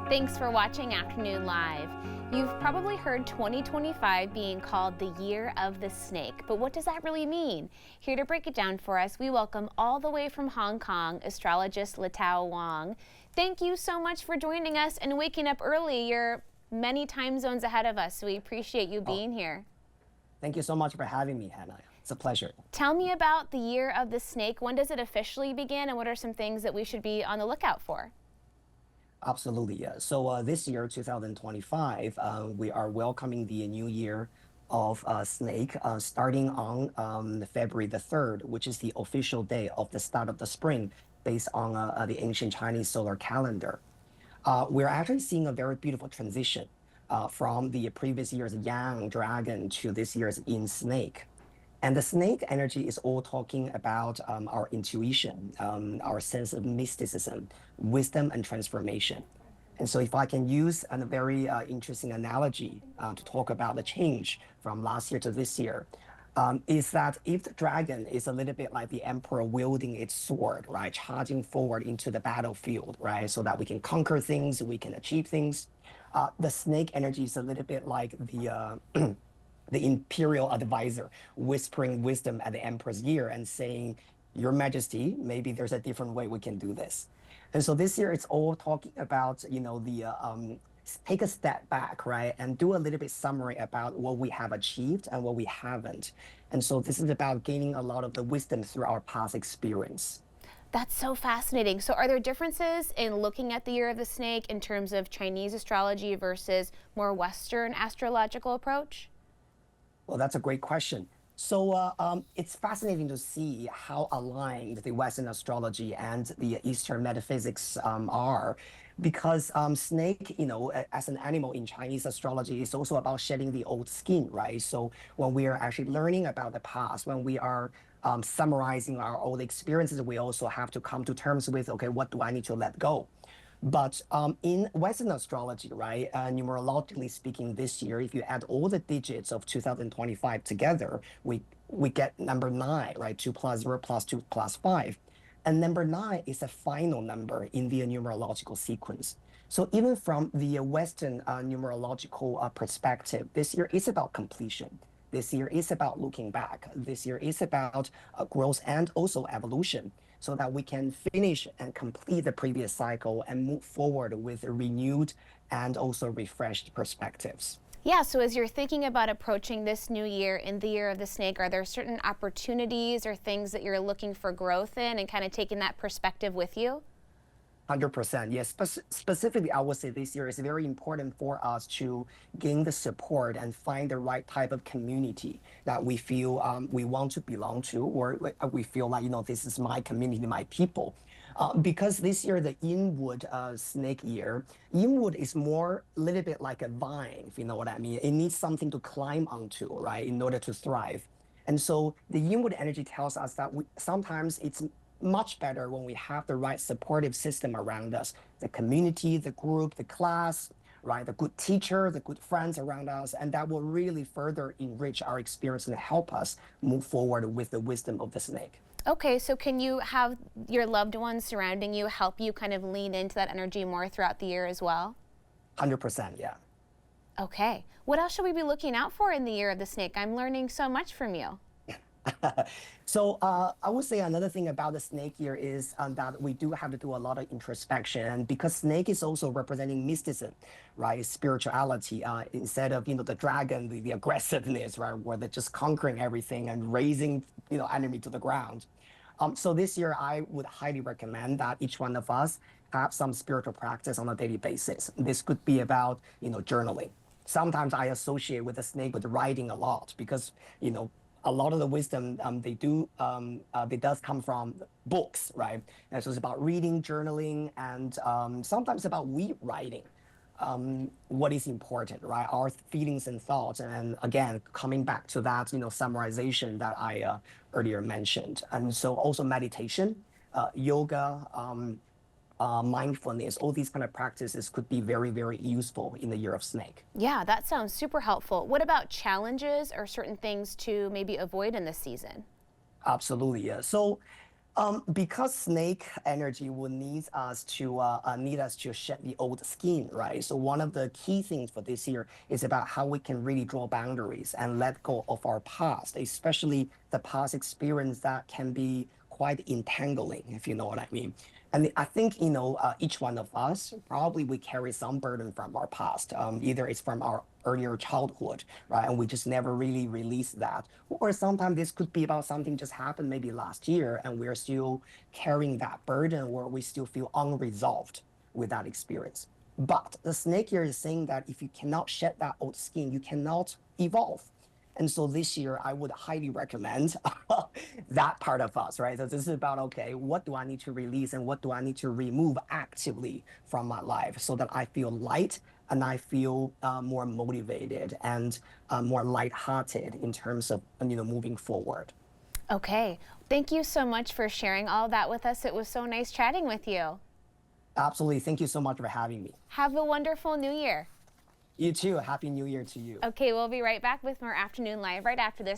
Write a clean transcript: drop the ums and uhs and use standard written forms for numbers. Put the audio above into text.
Thanks for watching Afternoon Live. You've probably heard 2025 being called the Year of the Snake, but what does that really mean? Here to break it down for us, we welcome all the way from Hong Kong, astrologist Letao Wang. Thank you so much for joining us and waking up early. You're many time zones ahead of us, so we appreciate you being here. Thank you so much for having me, Hannah. It's a pleasure. Tell me about the Year of the Snake. When does it officially begin, and what are some things that we should be on the lookout for? Absolutely, yeah. So this year, 2025, we are welcoming the new year of Snake, starting on February the 3rd, which is the official day of the start of the spring, based on the ancient Chinese solar calendar. We're actually seeing a very beautiful transition from the previous year's Yang dragon to this year's Yin snake. And the snake energy is all talking about our intuition, our sense of mysticism, wisdom, and transformation. And so if I can use a very interesting analogy to talk about the change from last year to this year, is that if the dragon is a little bit like the emperor wielding its sword, right, charging forward into the battlefield, right, so that we can conquer things, we can achieve things, the snake energy is a little bit like the imperial advisor whispering wisdom at the emperor's ear and saying, Your Majesty, maybe there's a different way we can do this. And so this year it's all talking about, take a step back, right, and do a little bit summary about what we have achieved and what we haven't. And so this is about gaining a lot of the wisdom through our past experience. That's so fascinating. So are there differences in looking at the Year of the Snake in terms of Chinese astrology versus more Western astrological approach? Well, that's a great question. So it's fascinating to see how aligned the Western astrology and the Eastern metaphysics are, because snake, as an animal in Chinese astrology, is also about shedding the old skin, right? So when we are actually learning about the past, when we are summarizing our old experiences, we also have to come to terms with, okay, what do I need to let go? But in Western astrology, right, numerologically speaking, this year, if you add all the digits of 2025 together, we get number 9, right? 2 plus 0 plus 2 plus 5. And number 9 is a final number in the numerological sequence. So even from the Western numerological perspective, this year is about completion. This year is about looking back. This year is about growth and also evolution, so that we can finish and complete the previous cycle and move forward with renewed and also refreshed perspectives. Yeah, so as you're thinking about approaching this new year in the Year of the Snake, are there certain opportunities or things that you're looking for growth in and kind of taking that perspective with you? 100%. Yes. Specifically, I would say this year is very important for us to gain the support and find the right type of community that we feel we want to belong to, or we feel like, this is my community, my people. Because this year, the Inwood snake year, Inwood is more a little bit like a vine, if you know what I mean. It needs something to climb onto, right, in order to thrive. And so the Inwood energy tells us that sometimes it's much better when we have the right supportive system around us, the community, the group, the class, right, the good teacher, the good friends around us, and that will really further enrich our experience and help us move forward with the wisdom of the snake. Okay, so can you have your loved ones surrounding you help you kind of lean into that energy more throughout the year as well? 100%, yeah. Okay, what else should we be looking out for in the Year of the Snake? I'm learning so much from you. So I would say another thing about the snake year is that we do have to do a lot of introspection, and because snake is also representing mysticism, right, spirituality, instead of the dragon, the aggressiveness, right, where they're just conquering everything and raising enemy to the ground. So this year I would highly recommend that each one of us have some spiritual practice on a daily basis. This could be about journaling. Sometimes I associate with the snake with writing a lot, because a lot of the wisdom they does come from books, right? And so it's about reading, journaling, and sometimes about writing what is important, right? Our feelings and thoughts, and again, coming back to that, summarization that I earlier mentioned. And so also meditation, yoga, mindfulness, all these kind of practices could be very, very useful in the Year of Snake. Yeah, that sounds super helpful. What about challenges or certain things to maybe avoid in this season? Absolutely, yeah. So Because snake energy will need us to shed the old skin, right? So one of the key things for this year is about how we can really draw boundaries and let go of our past, especially the past experience that can be quite entangling, if you know what I mean. And I think, each one of us, probably we carry some burden from our past. Either it's from our earlier childhood, right? And we just never really release that. Or sometimes this could be about something just happened maybe last year and we're still carrying that burden or we still feel unresolved with that experience. But the snake here is saying that if you cannot shed that old skin, you cannot evolve. And so this year, I would highly recommend that part of us, right? So this is about, okay, what do I need to release and what do I need to remove actively from my life so that I feel light and I feel more motivated and more lighthearted in terms of, moving forward. Okay. Thank you so much for sharing all that with us. It was so nice chatting with you. Absolutely. Thank you so much for having me. Have a wonderful new year. You too. Happy New Year to you. Okay, we'll be right back with more Afternoon Live right after this.